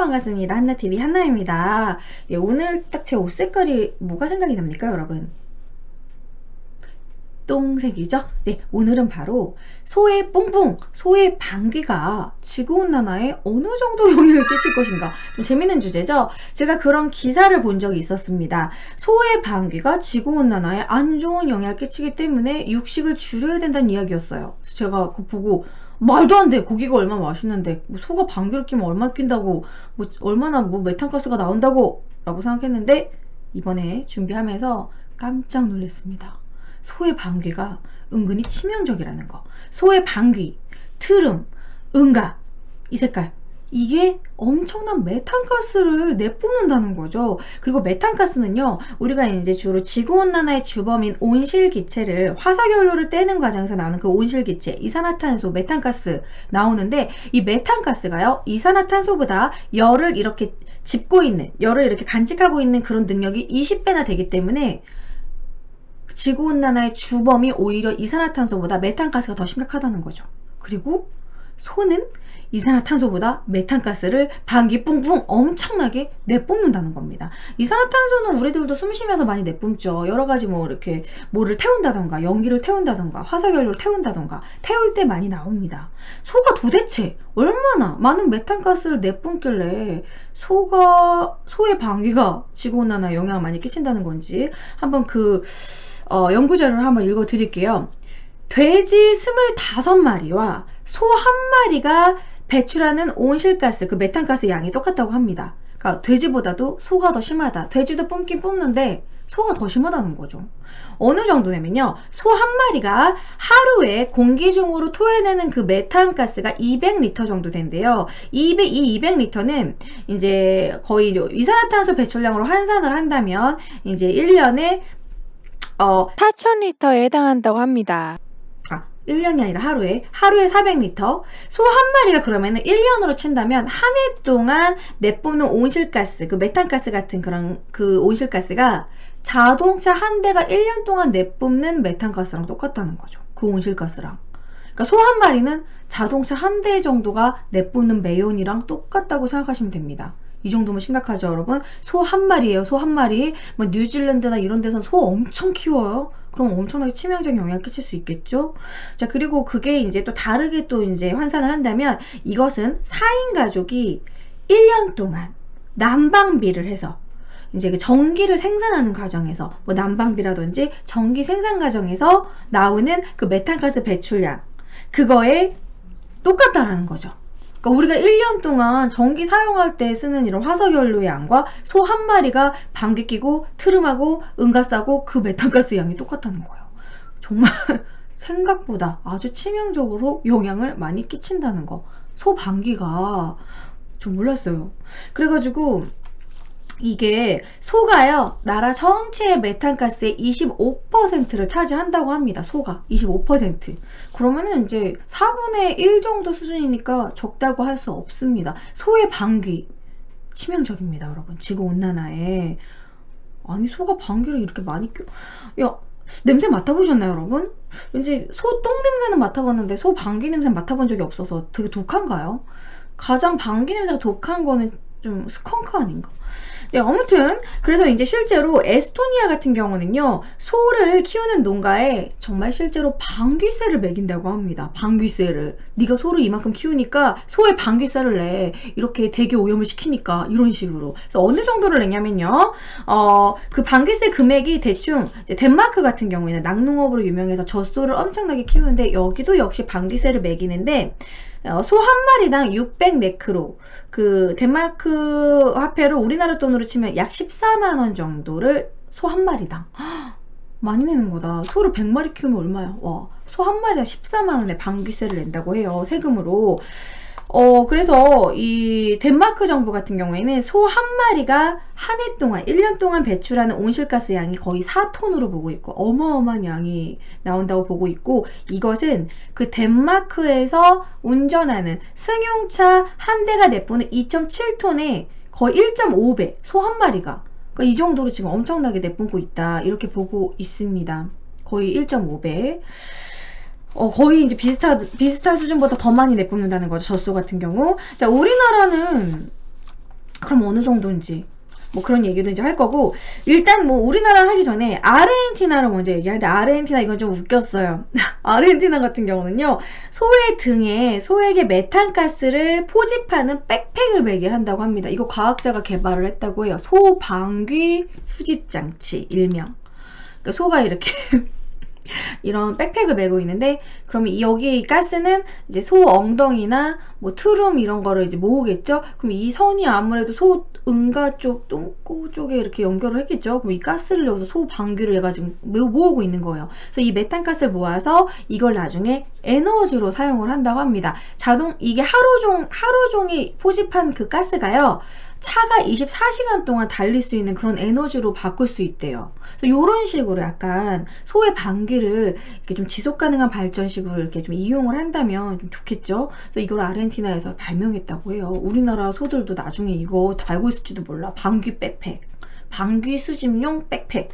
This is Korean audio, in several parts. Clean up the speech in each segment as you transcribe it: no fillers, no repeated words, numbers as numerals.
반갑습니다. 한나TV 한나입니다. 예, 오늘 딱 제 옷 색깔이 뭐가 생각이 납니까, 여러분? 똥색이죠? 네, 오늘은 바로 소의 뿡뿡, 소의 방귀가 지구온난화에 어느 정도 영향을 끼칠 것인가. 좀 재밌는 주제죠? 제가 그런 기사를 본 적이 있었습니다. 소의 방귀가 지구온난화에 안 좋은 영향을 끼치기 때문에 육식을 줄여야 된다는 이야기였어요. 그래서 제가 그거 보고 말도 안 돼. 고기가 얼마나 맛있는데 뭐 소가 방귀를 끼면 얼마나 낀다고, 뭐 얼마나 뭐 메탄가스가 나온다고 라고 생각했는데, 이번에 준비하면서 깜짝 놀랐습니다. 소의 방귀가 은근히 치명적이라는 거. 소의 방귀, 트름, 응가, 이 색깔, 이게 엄청난 메탄가스를 내뿜는다는 거죠. 그리고 메탄가스는요, 우리가 이제 주로 지구온난화의 주범인 온실기체를, 화석연료를 떼는 과정에서 나오는 그 온실기체, 이산화탄소, 메탄가스 나오는데, 이 메탄가스가요, 이산화탄소보다 열을 이렇게 짚고 있는, 열을 이렇게 간직하고 있는 그런 능력이 20배나 되기 때문에 지구온난화의 주범이 오히려 이산화탄소보다 메탄가스가 더 심각하다는 거죠. 그리고 소는 이산화탄소보다 메탄가스를 방귀 뿡뿡 엄청나게 내뿜는다는 겁니다. 이산화탄소는 우리들도 숨쉬면서 많이 내뿜죠. 여러가지 뭐 이렇게 뭐를 태운다던가, 연기를 태운다던가, 화석연료를 태운다던가, 태울 때 많이 나옵니다. 소가 도대체 얼마나 많은 메탄가스를 내뿜길래 소의 방귀가 지구온난화에 영향을 많이 끼친다는 건지 한번 연구자료를 한번 읽어 드릴게요. 돼지 25마리와 소 1마리가 배출하는 온실가스, 그 메탄가스 양이 똑같다고 합니다. 그러니까 돼지보다도 소가 더 심하다. 돼지도 뿜긴 뿜는데 소가 더 심하다는 거죠. 어느 정도냐면요, 소 1마리가 하루에 공기 중으로 토해내는 그 메탄가스가 200리터 정도 된대요. 이 200리터는 이제 거의 이산화탄소 배출량으로 환산을 한다면 이제 1년에 4,000리터에 해당한다고 합니다. 1년이 아니라 하루에 400리터. 소 1마리가 그러면은 1년으로 친다면 한 해 동안 내뿜는 온실가스, 그 메탄가스 같은 그런 그 온실가스가 자동차 한 대가 1년 동안 내뿜는 메탄가스랑 똑같다는 거죠. 그 온실가스랑. 그러니까 소 1마리는 자동차 한 대 정도가 내뿜는 매연이랑 똑같다고 생각하시면 됩니다. 이 정도면 심각하죠, 여러분? 소 1마리예요, 소 1마리. 뭐 뉴질랜드나 이런 데선 소 엄청 키워요. 그럼 엄청나게 치명적인 영향을 끼칠 수 있겠죠? 자, 그리고 그게 이제 또 다르게 또 이제 환산을 한다면, 이것은 4인 가족이 1년 동안 난방비를 해서 이제 그 전기를 생산하는 과정에서, 뭐 난방비라든지 전기 생산 과정에서 나오는 그 메탄가스 배출량, 그거에 똑같다라는 거죠. 그러니까 우리가 1년 동안 전기 사용할 때 쓰는 이런 화석연료의 양과 소 1마리가 방귀 끼고 트름하고 응가 싸고 그 메탄가스 양이 똑같다는 거예요. 정말 생각보다 아주 치명적으로 영향을 많이 끼친다는 거. 소 방귀가 좀 몰랐어요. 그래가지고 이게 소가요, 나라 전체의 메탄가스의 25%를 차지한다고 합니다. 소가 25%. 그러면은 이제 4분의 1 정도 수준이니까 적다고 할 수 없습니다. 소의 방귀 치명적입니다, 여러분. 지구온난화에. 아니, 소가 방귀를 이렇게 많이 야, 냄새 맡아보셨나요, 여러분? 왠지 소 똥 냄새는 맡아봤는데 소 방귀 냄새는 맡아본 적이 없어서 되게 독한가요? 가장 방귀 냄새가 독한 거는 좀 스컹크 아닌가? 네, 아무튼 그래서 이제 실제로 에스토니아 같은 경우는요, 소를 키우는 농가에 정말 실제로 방귀세를 매긴다고 합니다. 방귀세를. 네가 소를 이만큼 키우니까 소의 방귀세를 내. 이렇게 대기 오염을 시키니까, 이런 식으로. 그래서 어느 정도를 내냐면요, 그 방귀세 금액이 대충 덴마크 같은 경우에는 낙농업으로 유명해서 젖소를 엄청나게 키우는데, 여기도 역시 방귀세를 매기는데 소 1마리당 600네크로, 그 덴마크 화폐로 우리나라 돈으로 치면 약 14만원 정도를 소 1마리당. 많이 내는 거다. 소를 100마리 키우면 얼마야? 와, 소 1마리당 14만원의 방귀세를 낸다고 해요, 세금으로. 그래서 이 덴마크 정부 같은 경우에는 소 1마리가 한 해 동안, 1년 동안 배출하는 온실가스 양이 거의 4톤으로 보고 있고, 어마어마한 양이 나온다고 보고 있고, 이것은 그 덴마크에서 운전하는 승용차 한 대가 내뿜는 2.7톤의 거의 1.5배, 소 1마리가. 그러니까 이 정도로 지금 엄청나게 내뿜고 있다, 이렇게 보고 있습니다. 거의 1.5배. 거의 이제 비슷한 수준보다 더 많이 내뿜는다는 거죠, 젖소 같은 경우. 자, 우리나라는 그럼 어느 정도인지 뭐 그런 얘기도 이제 할 거고, 일단 뭐 우리나라 하기 전에 아르헨티나를 먼저 얘기하는데, 아르헨티나 이건 좀 웃겼어요. 아르헨티나 같은 경우는요, 소의 등에 소에게 메탄가스를 포집하는 백팩을 매게 한다고 합니다. 이거 과학자가 개발을 했다고 해요. 소 방귀 수집 장치 일명. 그러니까 소가 이렇게 이런 백팩을 메고 있는데, 그러면 여기에 이 가스는 이제 소 엉덩이나 뭐 트름 이런 거를 이제 모으겠죠. 그럼 이 선이 아무래도 소 응가 쪽, 똥꼬 쪽에 이렇게 연결을 했겠죠. 그럼 이 가스를 여기서 소 방귀를 얘가 지금 모으고 있는 거예요. 그래서 이 메탄가스를 모아서 이걸 나중에 에너지로 사용을 한다고 합니다. 이게 하루 종일 포집한 그 가스가요, 차가 24시간 동안 달릴 수 있는 그런 에너지로 바꿀 수 있대요. 그래서 이런 식으로 약간 소의 방귀를 이렇게 좀 지속 가능한 발전식으로 이렇게 좀 이용을 한다면 좀 좋겠죠. 그래서 이걸 아르헨티나에서 발명했다고 해요. 우리나라 소들도 나중에 이거 달고 있을지도 몰라. 방귀 백팩. 방귀 수집용 백팩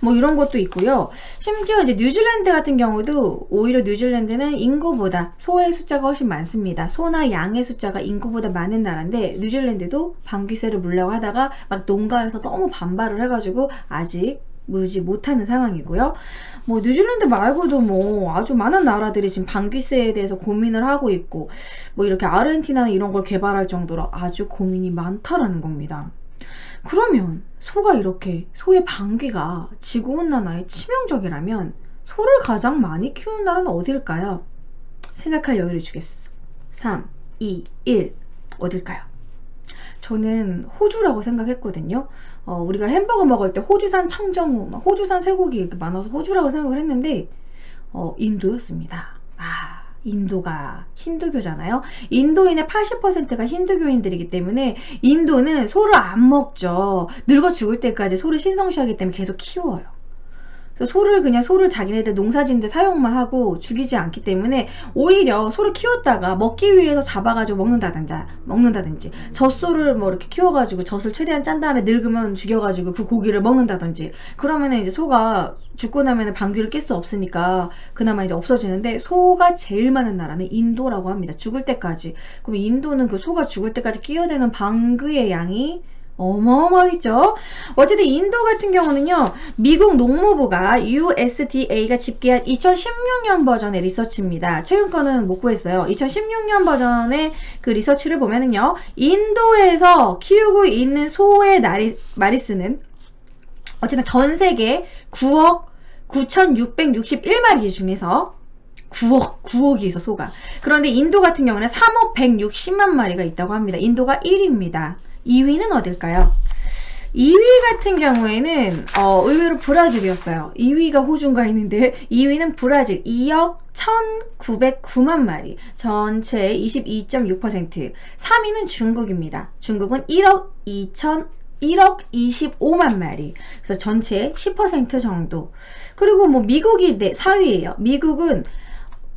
뭐 이런 것도 있고요. 심지어 이제 뉴질랜드 같은 경우도 오히려 뉴질랜드는 인구보다 소의 숫자가 훨씬 많습니다. 소나 양의 숫자가 인구보다 많은 나라인데, 뉴질랜드도 방귀세를 물려고 하다가 막 농가에서 너무 반발을 해가지고 아직 물지 못하는 상황이고요. 뭐 뉴질랜드 말고도 뭐 아주 많은 나라들이 지금 방귀세에 대해서 고민을 하고 있고, 뭐 이렇게 아르헨티나는 이런 걸 개발할 정도로 아주 고민이 많다라는 겁니다. 그러면 소가 이렇게, 소의 방귀가 지구온난화에 치명적이라면 소를 가장 많이 키우는 나라는 어딜까요? 생각할 여유를 주겠어. 3, 2, 1 어딜까요? 저는 호주라고 생각했거든요. 우리가 햄버거 먹을 때 호주산 청정우, 호주산 쇠고기 이렇게 많아서 호주라고 생각을 했는데 인도였습니다. 인도가 힌두교잖아요. 인도인의 80%가 힌두교인들이기 때문에 인도는 소를 안 먹죠. 늙어 죽을 때까지 소를 신성시하기 때문에 계속 키워요. 그래서 소를 자기네들 농사짓는데 사용만 하고 죽이지 않기 때문에 오히려 소를 키웠다가 먹기 위해서 잡아가지고 먹는다든지 젖소를 뭐 이렇게 키워가지고 젖을 최대한 짠 다음에 늙으면 죽여가지고 그 고기를 먹는다든지, 그러면은 이제 소가 죽고 나면은 방귀를 낄 수 없으니까 그나마 이제 없어지는데, 소가 제일 많은 나라는 인도라고 합니다. 죽을 때까지. 그럼 인도는 그 소가 죽을 때까지 끼어대는 방귀의 양이 어마어마하겠죠. 어쨌든 인도 같은 경우는요, 미국 농무부가 USDA가 집계한 2016년 버전의 리서치입니다. 최근 거는 못 구했어요. 2016년 버전의 그 리서치를 보면은요, 인도에서 키우고 있는 소의 마리수는 어쨌든 전 세계 9억 9,661마리 중에서 9억이 있어, 소가. 그런데 인도 같은 경우는 3억 160만 마리가 있다고 합니다. 인도가 1위입니다. 2위는 어딜까요? 2위 같은 경우에는 의외로 브라질이었어요. 2위가 호주인가 했는데 2위는 브라질 2억 1,909만 마리, 전체의 22.6%. 3위는 중국입니다. 중국은 1억 25만 마리. 그래서 전체의 10% 정도. 그리고 뭐 미국이 4위예요. 미국은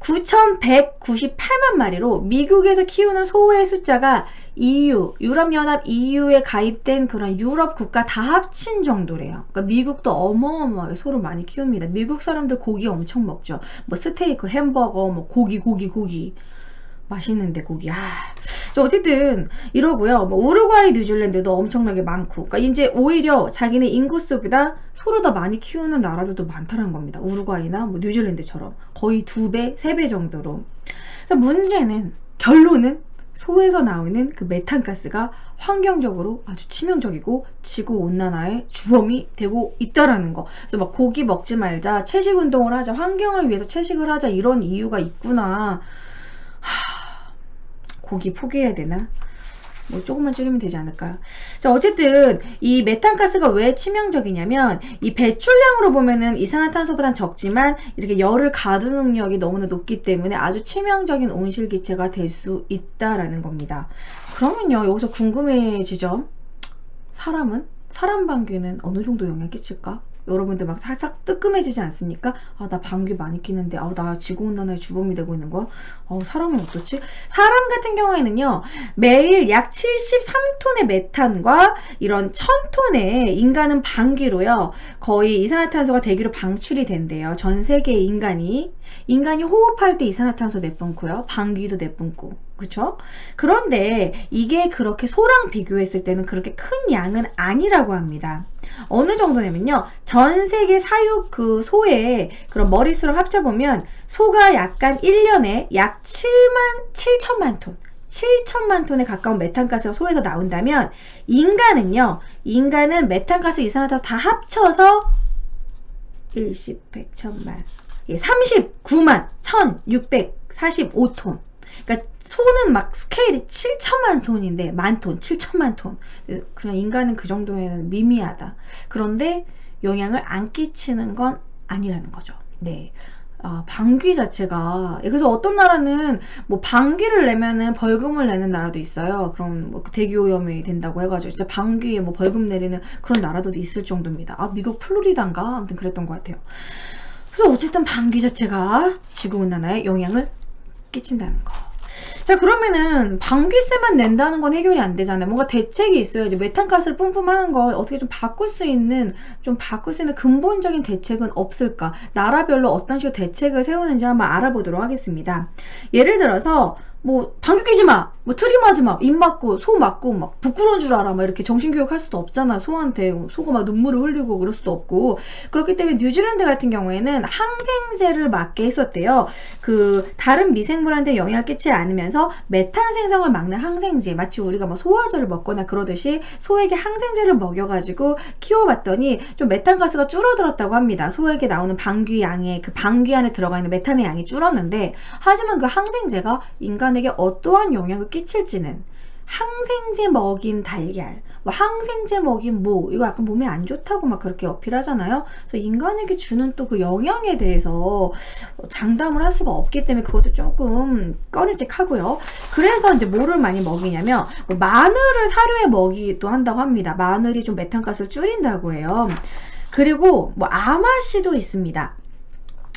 9,198만 마리로 미국에서 키우는 소의 숫자가 유럽연합 EU에 가입된 그런 유럽 국가 다 합친 정도래요. 그러니까 미국도 어마어마하게 소를 많이 키웁니다. 미국 사람들 고기 엄청 먹죠. 뭐 스테이크, 햄버거, 뭐 고기. 맛있는데 고기. 어쨌든 이러고요. 뭐 우루과이, 뉴질랜드도 엄청나게 많고, 그러니까 이제 오히려 자기네 인구수보다 소를 더 많이 키우는 나라들도 많다는 겁니다. 우루과이나 뭐 뉴질랜드처럼 거의 2배, 3배 정도로. 그래서 결론은 소에서 나오는 그 메탄가스가 환경적으로 아주 치명적이고 지구온난화의 주범이 되고 있다라는 거. 그래서 막 고기 먹지 말자, 채식운동을 하자, 환경을 위해서 채식을 하자, 이런 이유가 있구나. 고기 포기해야 되나? 뭐 조금만 줄이면 되지 않을까요? 자, 어쨌든 이 메탄가스가 왜 치명적이냐면, 이 배출량으로 보면은 이산화탄소보단 적지만 이렇게 열을 가두는 능력이 너무나 높기 때문에 아주 치명적인 온실기체가 될 수 있다라는 겁니다. 그러면요, 여기서 궁금해지죠? 사람 방귀는 어느 정도 영향 끼칠까? 여러분들 막 살짝 뜨끔해지지 않습니까? 아, 나 방귀 많이 끼는데, 아, 나 지구온난화의 주범이 되고 있는 거야? 사람은 어떻지? 사람 같은 경우에는요, 매일 약 73톤의 메탄과 이런 1000톤의 인간은 방귀로요, 거의 이산화탄소가 대기로 방출이 된대요. 전 세계의 인간이 호흡할 때 이산화탄소 내뿜고요, 방귀도 내뿜고. 그쵸? 그런데 이게 그렇게 소랑 비교했을 때는 그렇게 큰 양은 아니라고 합니다. 어느 정도냐면요, 전 세계 사육 그 소의 그런 머릿수를 합쳐보면 소가 약간 1년에 약 7천만 톤에 가까운 메탄가스가 소에서 나온다면, 인간은 메탄가스, 이산화탄소 다 합쳐서 10, 100, 1000만, 39만 1645톤. 그러니까 소는 막 스케일이 7천만 톤인데, 만톤, 7천만 톤. 그냥 인간은 그 정도에는 미미하다. 그런데 영향을 안 끼치는 건 아니라는 거죠. 네. 방귀 자체가, 그래서 어떤 나라는 뭐 방귀를 내면은 벌금을 내는 나라도 있어요. 그럼 뭐 대기오염이 된다고 해가지고 진짜 방귀에 뭐 벌금 내리는 그런 나라도 있을 정도입니다. 미국 플로리다인가? 아무튼 그랬던 것 같아요. 그래서 어쨌든 방귀 자체가 지구온난화에 영향을 끼친다는 거. 자, 그러면은 방귀세만 낸다는 건 해결이 안 되잖아요. 뭔가 대책이 있어야지. 메탄가스를 뿜뿜하는 걸 어떻게 좀 바꿀 수 있는 근본적인 대책은 없을까? 나라별로 어떤 식으로 대책을 세우는지 한번 알아보도록 하겠습니다. 예를 들어서 뭐 방귀 뀌지 마, 뭐 트림하지 마, 입 막고 소 막고 막 부끄러운 줄 알아, 막 이렇게 정신교육 할 수도 없잖아. 소한테 소가 막 눈물을 흘리고 그럴 수도 없고. 그렇기 때문에 뉴질랜드 같은 경우에는 항생제를 맞게 했었대요. 그 다른 미생물한테 영향을 끼치지 않으면서 메탄 생성을 막는 항생제, 마치 우리가 뭐 소화제를 먹거나 그러듯이 소에게 항생제를 먹여가지고 키워봤더니 좀 메탄가스가 줄어들었다고 합니다. 소에게 나오는 방귀 양의, 그 방귀 안에 들어가 있는 메탄의 양이 줄었는데, 하지만 그 항생제가 인간에게 어떠한 영향을 끼칠지는, 항생제 먹인 달걀, 뭐 항생제 먹인 뭐, 이거 약간 몸에 안 좋다고 막 그렇게 어필하잖아요. 그래서 인간에게 주는 또 그 영향에 대해서 장담을 할 수가 없기 때문에 그것도 조금 꺼림칙하고요. 그래서 이제 뭐를 많이 먹이냐면, 뭐 마늘을 사료에 먹이기도 한다고 합니다. 마늘이 좀 메탄가스를 줄인다고 해요. 그리고 뭐 아마씨도 있습니다.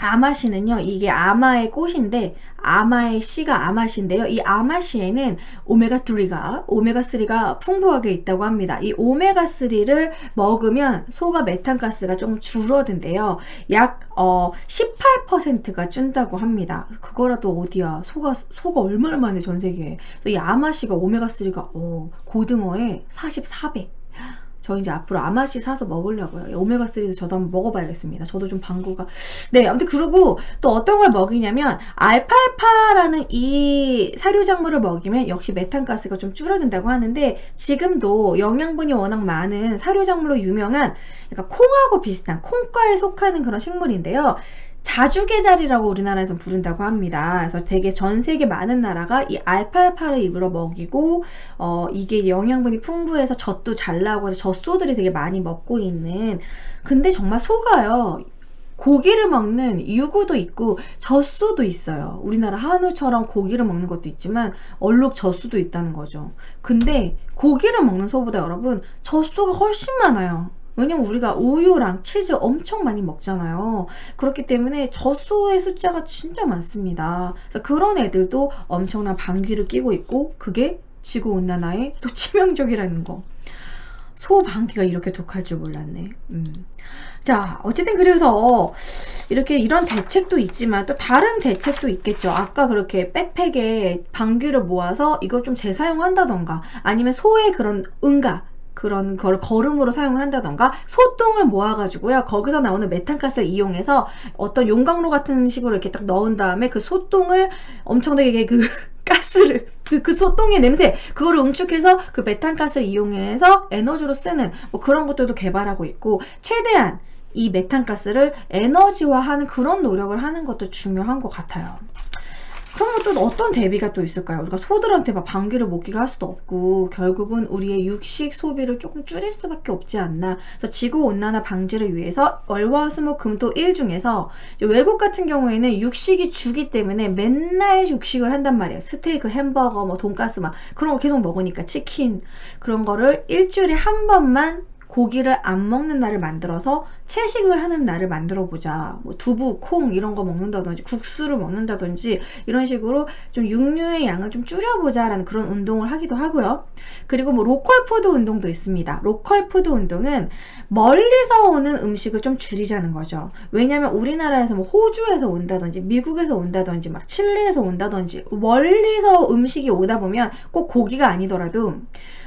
아마씨는요, 이게 아마의 꽃인데, 아마의 씨가 아마씨인데요. 이 아마씨에는 오메가3가 풍부하게 있다고 합니다. 이 오메가3를 먹으면 소가 메탄가스가 좀 줄어든대요. 약 18%가 준다고 합니다. 그거라도 어디야. 소가 얼마나 많네, 전 세계에. 그래서 이 아마씨가 오메가3가 고등어의 44배. 저 이제 앞으로 아마씨 사서 먹으려고요. 오메가3도 저도 한번 먹어봐야겠습니다. 저도 좀 방구가. 네, 아무튼 그리고 또 어떤 걸 먹이냐면, 알팔파라는 이 사료작물을 먹이면 역시 메탄가스가 좀 줄어든다고 하는데, 지금도 영양분이 워낙 많은 사료작물로 유명한, 그러니까 콩하고 비슷한, 콩과에 속하는 그런 식물인데요. 자주게자리라고 우리나라에서 부른다고 합니다. 그래서 되게 전 세계 많은 나라가 이 알팔파를 입으로 먹이고, 이게 영양분이 풍부해서 젖도 잘 나오고 해서 젖소들이 되게 많이 먹고 있는. 근데 정말 소가요, 고기를 먹는 유구도 있고 젖소도 있어요. 우리나라 한우처럼 고기를 먹는 것도 있지만 얼룩 젖소도 있다는 거죠. 근데 고기를 먹는 소보다 여러분, 젖소가 훨씬 많아요. 왜냐면 우리가 우유랑 치즈 엄청 많이 먹잖아요. 그렇기 때문에 젖소의 숫자가 진짜 많습니다. 그래서 그런 애들도 엄청난 방귀를 뀌고 있고, 그게 지구온난화에 또 치명적이라는 거. 소 방귀가 이렇게 독할 줄 몰랐네. 자, 어쨌든 그래서 이런 대책도 있지만 또 다른 대책도 있겠죠. 아까 그렇게 백팩에 방귀를 모아서 이걸 좀 재사용한다던가, 아니면 소의 그런 걸 거름으로 사용을 한다던가, 소똥을 모아가지고요, 거기서 나오는 메탄가스를 이용해서 어떤 용광로 같은 식으로 이렇게 딱 넣은 다음에 그 소똥을 엄청나게 가스를, 그 소똥의 냄새, 그거를 응축해서 그 메탄가스를 이용해서 에너지로 쓰는 뭐 그런 것들도 개발하고 있고, 최대한 이 메탄가스를 에너지화하는 그런 노력을 하는 것도 중요한 것 같아요. 그러면 또 어떤 대비가 또 있을까요? 우리가 소들한테 막 방귀를 못 끼게 할 수도 없고, 결국은 우리의 육식 소비를 조금 줄일 수밖에 없지 않나. 그래서 지구온난화 방지를 위해서 월화수목금토 일 중에서 외국 같은 경우에는 육식이 주기 때문에 맨날 육식을 한단 말이에요. 스테이크, 햄버거, 뭐 돈가스 막 그런 거 계속 먹으니까, 치킨, 그런 거를 일주일에 한 번만 고기를 안 먹는 날을 만들어서 채식을 하는 날을 만들어 보자. 뭐 두부, 콩 이런 거 먹는다든지 국수를 먹는다든지 이런 식으로 좀 육류의 양을 좀 줄여보자라는 그런 운동을 하기도 하고요. 그리고 뭐 로컬 푸드 운동도 있습니다. 로컬 푸드 운동은 멀리서 오는 음식을 좀 줄이자는 거죠. 왜냐면 우리나라에서 뭐 호주에서 온다든지 미국에서 온다든지 막 칠레에서 온다든지 멀리서 음식이 오다 보면 꼭 고기가 아니더라도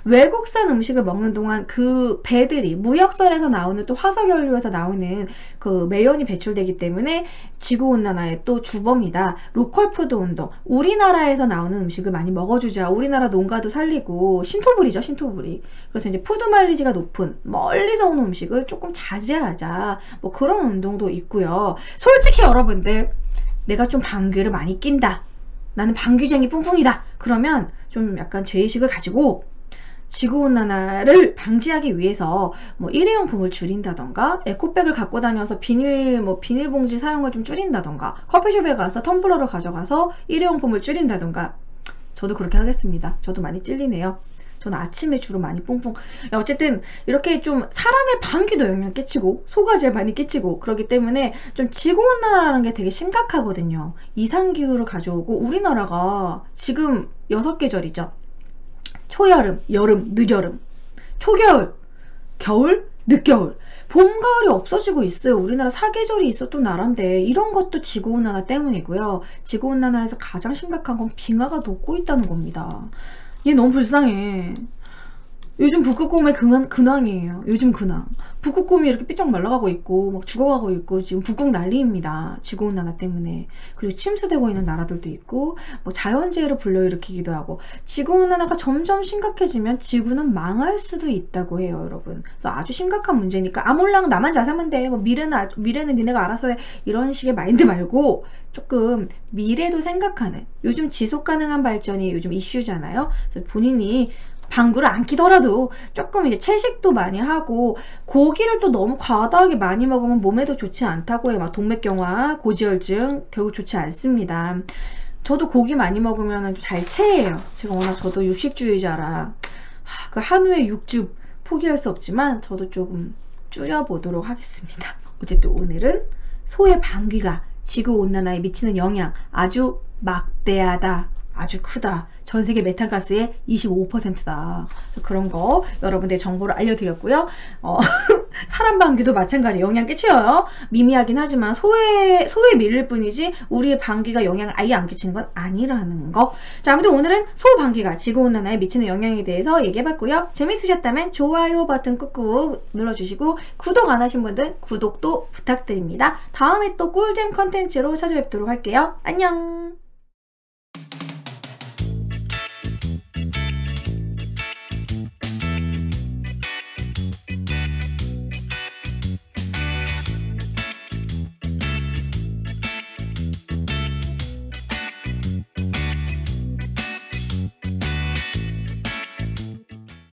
외국산 음식을 먹는 동안 그 배들이 무역선에서 나오는 또 화석연료에서 나오는 그 매연이 배출되기 때문에 지구온난화의 또 주범이다. 로컬 푸드 운동. 우리나라에서 나오는 음식을 많이 먹어주자. 우리나라 농가도 살리고 신토부리죠, 신토부리. 그래서 이제 푸드 마일리지가 높은 멀리서 오는 음식을 조금 자제하자. 뭐 그런 운동도 있고요. 솔직히 여러분들 내가 좀 방귀를 많이 낀다. 나는 방귀쟁이 뿡뿡이다. 그러면 좀 약간 죄의식을 가지고 지구온난화를 방지하기 위해서 뭐 일회용품을 줄인다던가 에코백을 갖고 다녀서 비닐봉지 사용을 좀 줄인다던가 커피숍에 가서 텀블러를 가져가서 일회용품을 줄인다던가 저도 그렇게 하겠습니다. 저도 많이 찔리네요. 저는 아침에 주로 많이 뿡뿡. 어쨌든 이렇게 좀 사람의 방귀도 영향 끼치고 소화제를 많이 끼치고 그렇기 때문에 좀 지구온난화라는 게 되게 심각하거든요. 이상기후를 가져오고 우리나라가 지금 6계절이죠. 초여름, 여름, 늦여름, 초겨울, 겨울, 늦겨울, 봄, 가을이 없어지고 있어요. 우리나라 사계절이 있었던 나라인데 이런 것도 지구온난화 때문이고요. 지구온난화에서 가장 심각한 건 빙하가 녹고 있다는 겁니다. 얘 너무 불쌍해. 요즘 북극곰의 근황이에요. 요즘 근황. 북극곰이 이렇게 삐쩍 말라가고 있고 막 죽어가고 있고 지금 북극 난리입니다. 지구온난화 때문에. 그리고 침수되고 있는 나라들도 있고 뭐 자연재해를 불러일으키기도 하고 지구온난화가 점점 심각해지면 지구는 망할 수도 있다고 해요, 여러분. 그래서 아주 심각한 문제니까 아몰랑 나만 잘 살면 돼. 뭐 미래는 니네가 알아서 해. 이런 식의 마인드 말고 조금 미래도 생각하는 요즘 지속가능한 발전이 요즘 이슈잖아요. 그래서 본인이 방구를 안 끼더라도 조금 이제 채식도 많이 하고 고기를 또 너무 과다하게 많이 먹으면 몸에도 좋지 않다고 해요. 막 동맥경화, 고지혈증 결국 좋지 않습니다. 저도 고기 많이 먹으면 잘 체해요. 제가 워낙 저도 육식주의자라 그 한우의 육즙 포기할 수 없지만 저도 조금 줄여보도록 하겠습니다. 어쨌든 오늘은 소의 방귀가 지구온난화에 미치는 영향 아주 막대하다. 아주 크다. 전 세계 메탄가스의 25%다. 그런 거 여러분들 정보를 알려드렸고요. 사람 방귀도 마찬가지 영향 끼쳐요. 미미하긴 하지만 소에 밀릴 뿐이지 우리의 방귀가 영향을 아예 안 끼치는 건 아니라는 거. 자, 아무튼 오늘은 소 방귀가 지구온난화에 미치는 영향에 대해서 얘기해봤고요. 재밌으셨다면 좋아요 버튼 꾹꾹 눌러주시고 구독 안 하신 분들 구독도 부탁드립니다. 다음에 또 꿀잼 컨텐츠로 찾아뵙도록 할게요. 안녕.